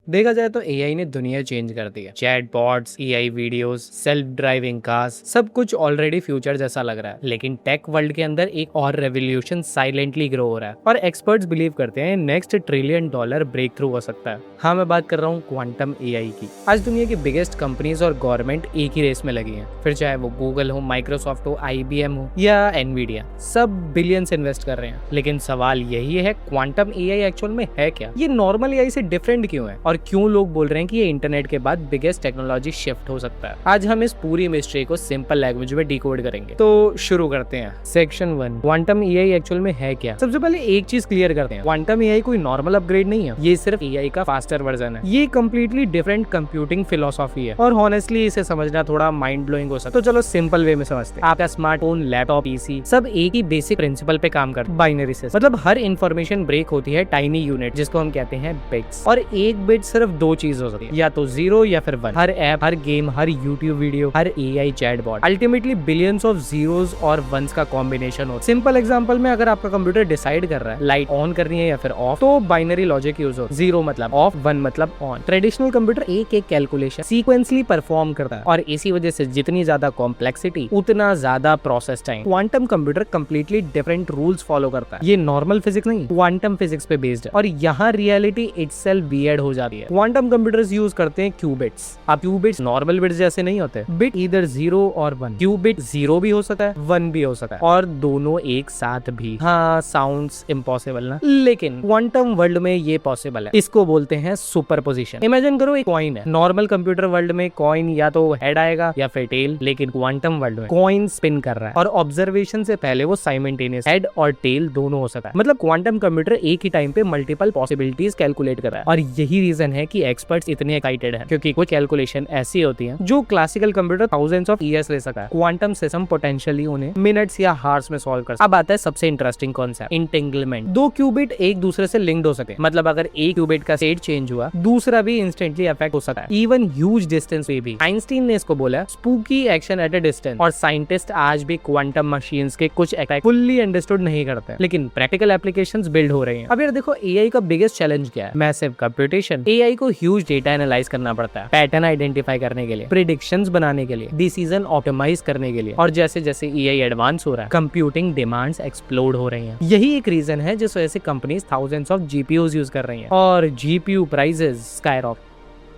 देखा जाए तो एआई ने दुनिया चेंज कर दी है। Chatbots, AI videos, self driving cars, सब कुछ ऑलरेडी फ्यूचर जैसा लग रहा है। लेकिन टेक वर्ल्ड के अंदर एक और रेवोल्यूशन साइलेंटली ग्रो हो रहा है और एक्सपर्ट्स बिलीव करते हैं नेक्स्ट $1 ट्रिलियन ब्रेक थ्रू हो सकता है। हाँ, मैं बात कर रहा हूँ क्वांटम एआई की। आज दुनिया की बिगेस्ट कंपनीज और गवर्नमेंट एक ही रेस में लगी हैं। फिर चाहे वो गूगल हो, माइक्रोसॉफ्ट हो, IBM हो या एनवीडिया, सब बिलियंस इन्वेस्ट कर रहे हैं। लेकिन सवाल यही है, क्वांटम एआई एक्चुअल में है क्या? ये नॉर्मल एआई से डिफरेंट क्यों है और क्यों लोग बोल रहे हैं कि ये इंटरनेट के बाद बिगेस्ट टेक्नोलॉजी शिफ्ट हो सकता है? आज हम इस पूरी मिस्ट्री को सिंपल लैंग्वेज में डिकोड करेंगे। तो शुरू करते हैं। सेक्शन 1, क्वांटम एआई एक्चुअल में है क्या? सबसे पहले एक चीज क्लियर करते हैं, क्वांटम एआई कोई नॉर्मल अपग्रेड नहीं है। ये सिर्फ एआई का फास्टर वर्जन है। ये कंप्लीटली डिफरेंट कंप्यूटिंग फिलोसॉफी है और ऑनेस्टली इसे समझना थोड़ा माइंड ब्लोइंग हो सकता है। तो चलो सिंपल वे में समझते हैं। आपका स्मार्टफोन, लैपटॉप, पीसी सब एक ही बेसिक प्रिंसिपल पे काम करते हैं, बाइनरी सिस्टम। मतलब हर इंफॉर्मेशन ब्रेक होती है टाइनी यूनिट, जिसको हम कहते हैं बिट्स। और एक बिट सिर्फ दो चीज हो सकती है, या तो 0 या फिर 1। हर ऐप, हर गेम, हर यूट्यूब वीडियो, हर AI chatbot ultimately billions of zeros और वंस का कॉम्बिनेशन हो। सिंपल एग्जांपल में, अगर आपका कंप्यूटर डिसाइड कर रहा है लाइट ऑन करनी है या फिर ऑफ, तो बाइनरी लॉजिक यूज हो। 0 मतलब ऑफ, 1 मतलब ऑन। ट्रेडिशनल कंप्यूटर एक एक कैलकुलेशन सीक्वेंसली परफॉर्म करता है और इसी वजह से जितनी ज्यादा कॉम्प्लेक्सिटी उतना ज्यादा process time. Quantum computer completely different rules follow करता है। ये नॉर्मल फिजिक्स नहीं, क्वांटम फिजिक्स पे बेस्ड है और यहाँ रियलिटी इटसेल्फ वियर्ड हो जाती है। क्वांटम कंप्यूटर्स यूज करते हैं क्यूबिट्स। अब क्यूबिट्स नॉर्मल बिट्स जैसे नहीं होते। बिट इधर 0 और 1। क्यूबिट 0 भी हो सकता है, 1 भी हो सकता है और दोनों एक साथ भी। हाँ, साउंड्स इम्पॉसिबल ना, लेकिन क्वांटम वर्ल्ड में ये पॉसिबल है। इसको बोलते हैं सुपरपोजिशन। इमेजिन करो एक कॉइन है। नॉर्मल कंप्यूटर वर्ल्ड में कॉइन या तो हेड आएगा या फिर टेल, लेकिन क्वांटम वर्ल्ड में कॉइन स्पिन कर रहा है और ऑब्जर्वेशन से पहले वो साइमल्टेनियस हेड और टेल दोनों हो सकता है। मतलब क्वांटम कंप्यूटर एक ही टाइम पे मल्टीपल पॉसिबिलिटीज कैलकुलेट कर रहा है और यही रीजन है कि एक्सपर्ट्स इतने एक्साइटेड हैं, क्योंकि कुछ कैलकुलेशन ऐसी होती हैं जो classical computer thousands of years ले सकता है। क्वांटम सिस्टम पोटेंशियली उन्हें मिनट्स या हार्स में सॉल्व कर सकता है। अब आता है सबसे इंटरेस्टिंग कॉन्सेप्ट, इंटेंगलमेंट। दो क्यूबिट एक दूसरे से लिंक्ड हो सके। मतलब अगर एक क्यूबिट का स्टेट चेंज हुआ, दूसरा भी इंस्टेंटली अफेक्ट हो सकता है, इवन ह्यूज डिस्टेंस पे भी। आइंस्टीन ने इसको बोला spooky action at a distance. और साइंटिस्ट आज भी क्वांटम मशीन्स के कुछ अटैक फुल्ली अंडरस्टूड नहीं करते, लेकिन प्रैक्टिकल एप्लीकेशंस बिल्ड हो रही हैं। अब यार देखो, एआई का बिगेस्ट चैलेंज क्या है? Massive computation. एआई को ह्यूज डेटा एनालाइज करना पड़ता है, पैटर्न आइडेंटिफाई करने के लिए, प्रेडिक्शंस बनाने के लिए, डिसीजन ऑप्टिमाइज करने के लिए। और जैसे जैसे एआई एडवांस हो रहा है, कंप्यूटिंग डिमांड्स एक्सप्लोड हो रही हैं। यही एक रीजन है जिस वजह से companies thousands of GPUs use कर रही हैं और जीपीयू प्राइसेस स्काईरॉकेट।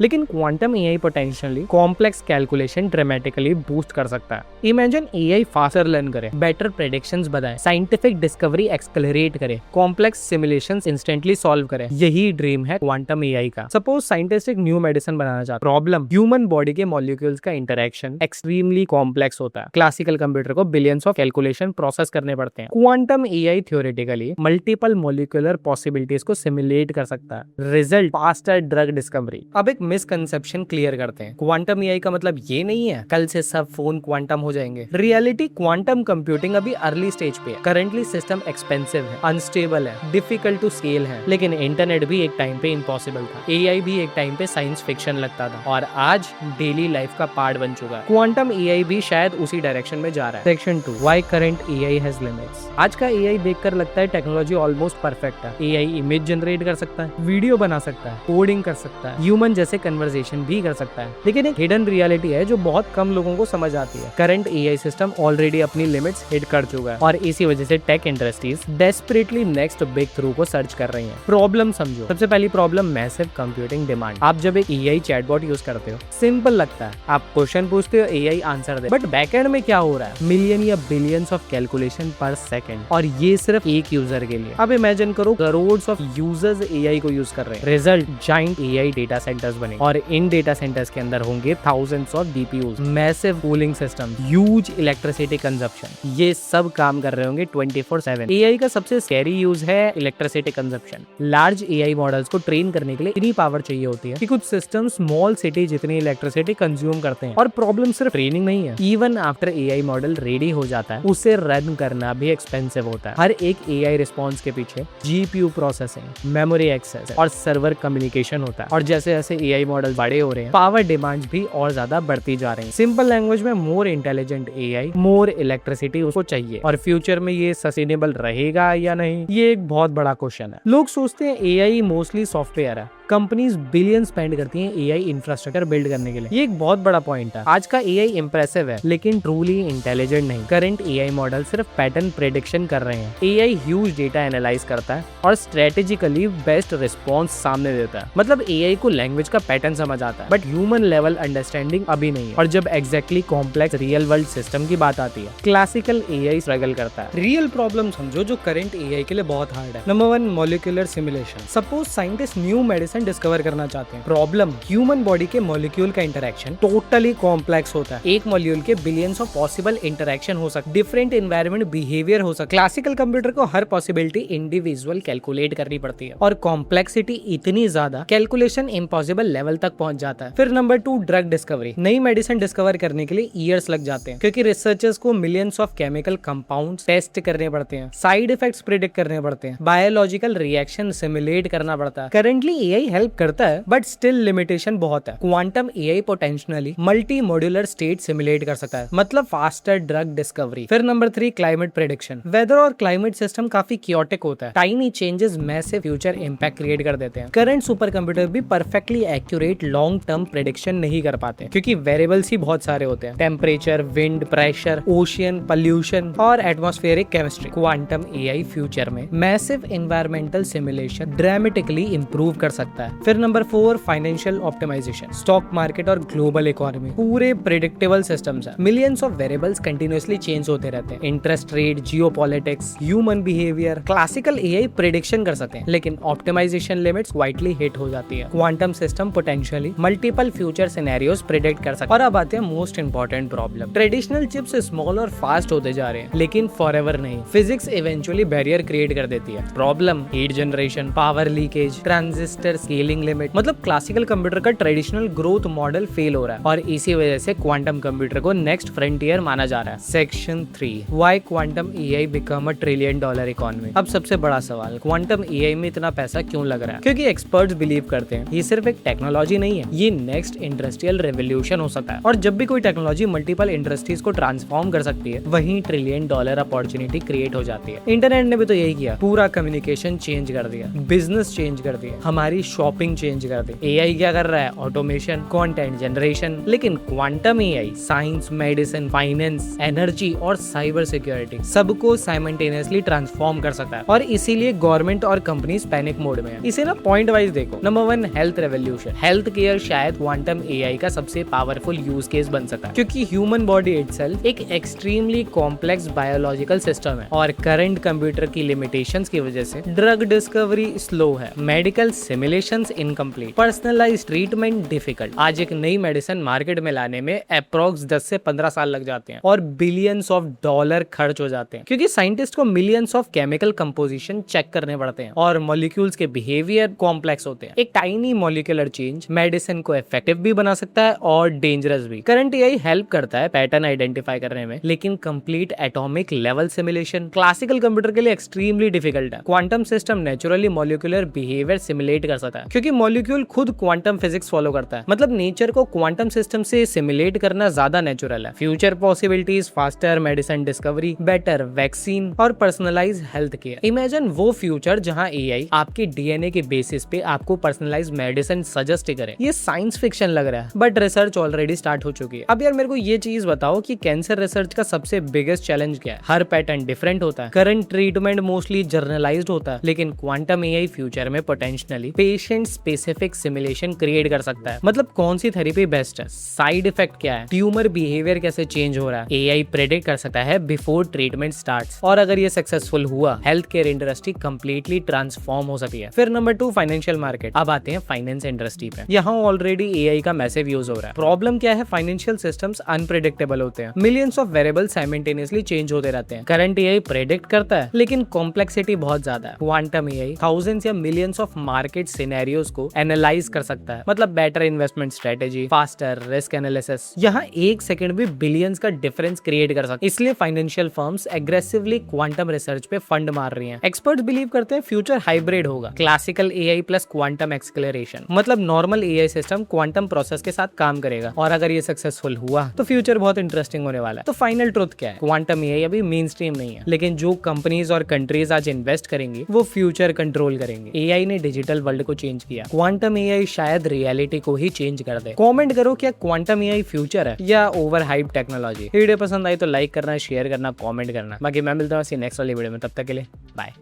लेकिन quantum AI potentially complex calculation dramatically boost कर सकता है। इमेजिन एआई फास्टर लर्न करे, बेटर प्रेडिक्शंस बताए, साइंटिफिक डिस्कवरी एक्सक्लरेट करे, कॉम्प्लेक्स सिमुलेशंस इंस्टेंटली सॉल्व करे। यही ड्रीम है क्वांटम एआई का। सपोज साइंटिस्ट एक न्यू मेडिसिन बनाना चाहते, प्रॉब्लम ह्यूमन बॉडी के मॉलिक्यूल्स का इंटरेक्शन एक्सट्रीमली कॉम्प्लेक्स होता है। क्लासिकल कंप्यूटर को बिलियंस ऑफ कैलकुलेशन प्रोसेस करने पड़ते हैं। Quantum AI theoretically multiple molecular possibilities को सिमुलेट कर सकता है। Result faster drug discovery. अब एक मिसकंसेप्शन क्लियर करते हैं। क्वांटम एआई का मतलब ये नहीं है कल से सब फोन क्वांटम हो जाएंगे। रियलिटी, क्वांटम कंप्यूटिंग अभी अर्ली स्टेज पे है। करंटली सिस्टम एक्सपेंसिव है, अनस्टेबल है, डिफिकल्ट टू स्केल है। लेकिन इंटरनेट भी एक टाइम पे इम्पॉसिबल था, एआई भी एक टाइम पे साइंस फिक्शन लगता था और आज डेली लाइफ का पार्ट बन चुका है। क्वांटम एआई भी शायद उसी डायरेक्शन में जा रहा है। Section 2, why current AI has limits. आज का एआई देखकर लगता है टेक्नोलॉजी ऑलमोस्ट परफेक्ट है। एआई इमेज जनरेट कर सकता है, वीडियो बना सकता है, कोडिंग कर सकता है, ह्यूमन जैसे कन्वर्सेशन भी कर सकता है। लेकिन एक हिडन रियलिटी है जो बहुत कम लोगों को समझ आती है। करंट एआई सिस्टम ऑलरेडी अपनी लिमिट्स हिट कर चुका है और इसी वजह से tech industries desperately next big through को सर्च कर रही हैं। प्रॉब्लम समझो। सबसे पहली प्रॉब्लम, मैसिव कंप्यूटिंग डिमांड। आप जब एक एआई चैटबॉट यूज करते हो, सिंपल लगता है, आप क्वेश्चन पूछते हो, AI answer they, but backend में क्या हो रहा है? मिलियन या बिलियंस ऑफ कैलकुलेशन पर सेकंड, और ये सिर्फ एक यूजर के लिए। अब इमेजिन करो करोड़ ऑफ यूजर्स एआई को यूज कर रहे हैं। Result, giant AI data centres बने और इन डेटा सेंटर्स के अंदर होंगे thousands of DPUs, massive cooling system, huge electricity consumption. ये सब काम कर रहे होंगे 24/7। एआई का सबसे स्कैरी यूज है electricity consumption. Large AI models को ट्रेन करने के लिए इतनी पावर चाहिए होती है कि कुछ सिस्टम स्मॉल सिटी जितनी इलेक्ट्रिसिटी कंज्यूम करते हैं। और प्रॉब्लम सिर्फ ट्रेनिंग नहीं है, even after AI model ready हो जाता है, उसे रन करना भी एक्सपेंसिव होता है। हर एक एआई रिस्पॉन्स के पीछे जीपीयू प्रोसेसिंग, मेमोरी एक्सेस और सर्वर कम्युनिकेशन होता है। और जैसे जैसे एआई मॉडल बड़े हो रहे हैं, पावर डिमांड भी और ज्यादा बढ़ती जा रही है। सिंपल लैंग्वेज में, मोर इंटेलिजेंट एआई, मोर इलेक्ट्रिसिटी उसको चाहिए। और फ्यूचर में ये सस्टेनेबल रहेगा या नहीं, ये एक बहुत बड़ा क्वेश्चन है। लोग सोचते हैं एआई मोस्टली सॉफ्टवेयर है, कंपनीज बिलियन स्पेंड करती हैं एआई इंफ्रास्ट्रक्चर बिल्ड करने के लिए। ये एक बहुत बड़ा पॉइंट है। आज का एआई इंप्रेसिव है लेकिन ट्रूली इंटेलिजेंट नहीं। करंट एआई मॉडल सिर्फ पैटर्न प्रेडिक्शन कर रहे हैं। एआई ह्यूज डेटा एनालाइज करता है और स्ट्रेटेजिकली बेस्ट रिस्पॉन्स सामने देता है। मतलब एआई को लैंग्वेज का पैटर्न समझ आता है बट ह्यूमन लेवल अंडरस्टैंडिंग अभी नहीं है। और जब exactly complex real world system की बात आती है, क्लासिकल एआई स्ट्रगल करता है। रियल प्रॉब्लम समझो जो करंट एआई के लिए बहुत हार्ड है। Number 1, molecular simulation. Suppose scientist new medicine discover करना चाहते हैं। प्रॉब्लम, ह्यूमन बॉडी के मॉलिक्यूल का इंटरेक्शन टोटली कॉम्प्लेक्स होता है। एक मॉलिक्यूल के बिलियंस ऑफ पॉसिबल इंटरेक्शन हो सकते, डिफरेंट एनवायरनमेंट बिहेवियर हो सकता। क्लासिकल कंप्यूटर को हर पॉसिबिलिटी इंडिविजुअल कैलकुलेट करनी पड़ती है और कॉम्प्लेक्सिटी इतनी ज्यादा कैलकुलेशन इम्पॉसिबल लेवल तक पहुंच जाता है। फिर नंबर 2, ड्रग डिस्कवरी। नई मेडिसिन डिस्कवर करने के लिए ईयर्स लग जाते हैं क्योंकि रिसर्चर्स को millions of chemical compounds test करने पड़ते हैं, साइड इफेक्ट्स प्रिडिक्ट करने पड़ते हैं, बायोलॉजिकल रिएक्शन सिमुलेट करना पड़ता है। करंटली एआई हेल्प करता है बट स्टिल लिमिटेशन बहुत है। Quantum AI potentially multi modular state simulate कर सकता है, मतलब फास्टर ड्रग डिस्कवरी। फिर नंबर 3, क्लाइमेट प्रेडिक्शन। वेदर और क्लाइमेट सिस्टम काफी क्योटिक होता है। Tiny changes massive future impact create कर देते हैं। करंट सुपर कंप्यूटर भी perfectly accurate long term prediction नहीं कर पाते क्योंकि वेरिएबल्स ही बहुत सारे होते हैं। Temperature, wind, pressure, ocean, pollution और atmospheric chemistry. Quantum AI future में massive environmental simulation dramatically improve कर सकता है। फिर number 4, financial optimisation. Stock market और ग्लोबल इकोनॉमी पूरे प्रेडिक्टेबल सिस्टम्स हैं। Millions of variables continuously change होते रहते हैं। Interest rate, geopolitics, human behaviour. Classical AI prediction कर सकते हैं लेकिन ऑप्टिमाइजेशन लिमिट्स वाइडली हिट हो जाती है। Quantum system potentially multiple future scenarios predict कर सकते हैं। और अब आते हैं most important problem. Traditional chips small और फास्ट होते जा रहे हैं लेकिन फॉरएवर नहीं। फिजिक्स इवेंचुअली बैरियर क्रिएट कर देती है। Problem, heat generation, power leakage, transistor scaling limit. मतलब क्लासिकल कंप्यूटर का ट्रेडिशनल ग्रोथ मॉडल फेल हो रहा है और इसी वजह से क्वांटम कंप्यूटर को नेक्स्ट फ्रंटियर माना जा रहा है। Section 3, why quantum AI become a $1 trillion economy. अब सबसे बड़ा सवाल, क्वांटम एआई में इतना पैसा क्यों लग रहा है? क्योंकि एक्सपर्ट्स बिलीव करते हैं ये सिर्फ एक टेक्नोलॉजी नहीं है, ये नेक्स्ट इंडस्ट्रियल रेवोल्यूशन हो सकता है। और जब भी कोई टेक्नोलॉजी मल्टीपल इंडस्ट्रीज को ट्रांसफॉर्म कर सकती है वहीं $1 ट्रिलियन अपॉर्चुनिटी क्रिएट हो जाती है। इंटरनेट ने भी तो यही किया, पूरा कम्युनिकेशन चेंज कर दिया, बिजनेस चेंज कर दिया, हमारी शॉपिंग चेंज कर दी। एआई क्या कर रहा है? Automation, content generation. लेकिन quantum AI science, medicine, finance, energy और साइबर सिक्योरिटी सबको साइमल्टेनियसली ट्रांसफॉर्म कर सकता है और इसीलिए गवर्नमेंट और कंपनीज पैनिक मोड में है। इसे ना पॉइंट वाइज देखो। Number 1, health revolution. Health care शायद क्वांटम एआई का सबसे पावरफुल यूज केस बन सकता है क्योंकि ह्यूमन बॉडी इटसेल्फ एक एक्सट्रीमली कॉम्प्लेक्स बायोलॉजिकल सिस्टम है और करंट कंप्यूटर की लिमिटेशंस की वजह से ड्रग डिस्कवरी स्लो है, medical simulations incomplete, personalised treatment difficult. आज एक नई मेडिसिन मार्केट में लाने में अप्रॉक्स 10 से 15 साल लग जाते हैं और बिलियंस ऑफ डॉलर खर्च हो जाते हैं क्योंकि साइंटिस्ट को millions of chemical composition check करने पड़ते हैं और मॉलिक्यूल्स के बिहेवियर कॉम्प्लेक्स होते हैं। एक टाइनी मॉलिक्यूलर चेंज मेडिसिन को इफेक्टिव भी बना सकता है और डेंजरस भी। करंट एआई हेल्प करता है पैटर्न आइडेंटिफाई करने में लेकिन complete atomic level simulation classical computer के लिए एक्सट्रीमली डिफिकल्ट है। Quantum system naturally molecular behaviour simulate कर सकता है क्योंकि मॉलिक्यूल खुद क्वांटम फिजिक्स फॉलो करता है। मतलब नेचर को क्वांटम सिस्टम से सिमुलेट करना ज्यादा नेचुरल है। Future possibilities, faster medicine discovery, better vaccine और पर्सनलाइज हेल्थ केयर। इमेजिन वो फ्यूचर जहां एआई आपके डीएनए के बेसिस पे आपको पर्सनलाइज मेडिसिन सजेस्ट करे। ये साइंस फिक्शन लग रहा है बट रिसर्च ऑलरेडी स्टार्ट हो चुकी है। अब यार मेरे को ये चीज बताओ कि कैंसर रिसर्च का सबसे बिगेस्ट चैलेंज क्या है? हर पैटर्न डिफरेंट होता है, करंट ट्रीटमेंट मोस्टली जर्नलाइज्ड होता है लेकिन क्वांटम एआई फ्यूचर में potentially patient specific simulation create कर सकता है। मतलब कौन सी थेरेपी बेस्ट है, साइड इफेक्ट क्या है, ट्यूमर बिहेवियर कैसे चेंज हो रहा है, एआई प्रेडिक्ट कर सकता है बिफोर ट्रीटमेंट स्टार्ट्स। और अगर ये सक्सेसफुल हुआ health care industry completely transform हो सकती है। फिर नंबर 2, फाइनेंशियल मार्केट। अब आते हैं फाइनेंस इंडस्ट्री पे। यहाँ ऑलरेडी एआई का मैसिव यूज हो रहा है। प्रॉब्लम क्या है? फाइनेंशियल सिस्टम्स अनप्रेडिक्टेबल होते हैं, millions of variable simultaneously change होते रहते हैं। करंट एआई प्रेडिक्ट करता है लेकिन कॉम्प्लेक्सिटी बहुत ज्यादा है। क्वांटम एआई थाउजेंड्स या मिलियंस ऑफ मार्केट सिनेरियोज को एनालाइज कर सकता है, मतलब better investment strategy, faster risk analysis. यहाँ एक सेकंड भी बिलियंस का डिफरेंस क्रिएट कर सकता है। इसलिए financial firms aggressively quantum research पे फंड मार रही हैं। एक्सपर्ट्स बिलीव करते हैं फ्यूचर हाइब्रिड होगा, classical AI plus quantum acceleration. मतलब normal AI system quantum process के साथ काम करेगा और अगर ये सक्सेसफुल हुआ तो फ्यूचर बहुत इंटरेस्टिंग होने वाला है। तो फाइनल ट्रुथ क्या है? क्वांटम एआई अभी मेन स्ट्रीम नहीं है लेकिन जो कंपनीज और कंट्रीज आज इन्वेस्ट करेंगी वो फ्यूचर कंट्रोल करेंगे। एआई ने डिजिटल वर्ल्ड को चेंज किया। क्वांटम एआई शायद रियलिटी को ही चेंज कर दे। कमेंट करो क्या क्वांटम एआई फ्यूचर है या ओवर हाइप टेक्नोलॉजी। वीडियो पसंद आई तो लाइक करना, शेयर करना, कमेंट करना। बाकी मैं मिलता हूँ नेक्स्ट वाली वीडियो में, तब तक के लिए बाय।